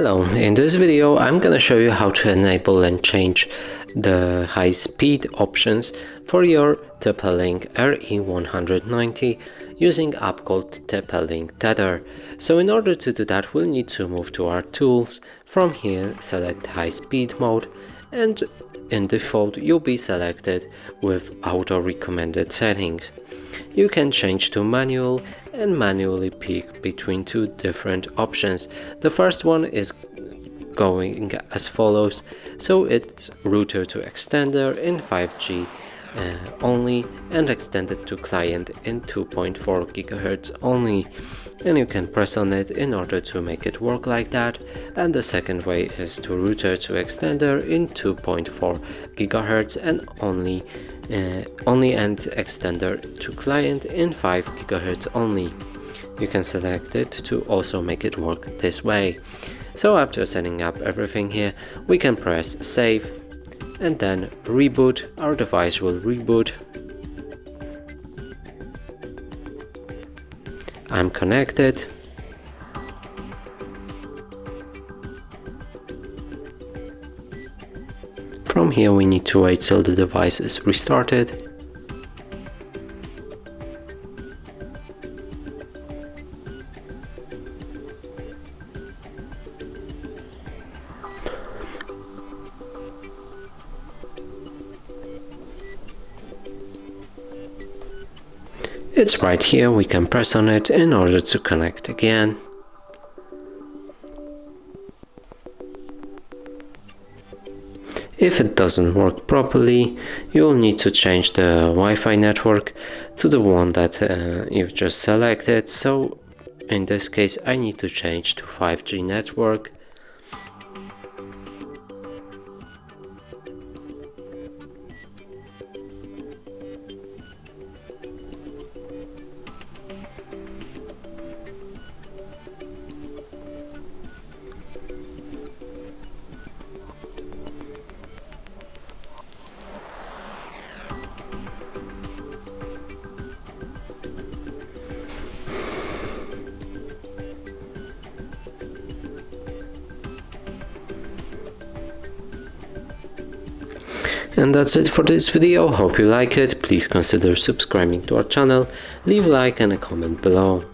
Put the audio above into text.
Hello, in this video I'm gonna show you how to enable and change the high speed options for your TP-Link RE190 using app called TP-Link Tether. So in order to do that, we'll need to move to our tools. From here select high speed mode, and in default you'll be selected with auto recommended settings. You can change to manual and manually pick between two different options. The first one is going as follows, so it's router to extender in 5G only and extended to client in 2.4 GHz only, and you can press on it in order to make it work like that. And the second way is to router to extender in 2.4 GHz and only and extender to client in 5 GHz only. You can select it to also make it work this way. So after setting up everything here, we can press save and then reboot. Our device will reboot. I'm connected. From here we need to wait till the device is restarted. It's right here, we can press on it in order to connect again. If it doesn't work properly, you'll need to change the Wi-Fi network to the one that you've just selected. So in this case I need to change to 5G network. And that's it for this video. Hope you like it. Please consider subscribing to our channel, leave a like and a comment below.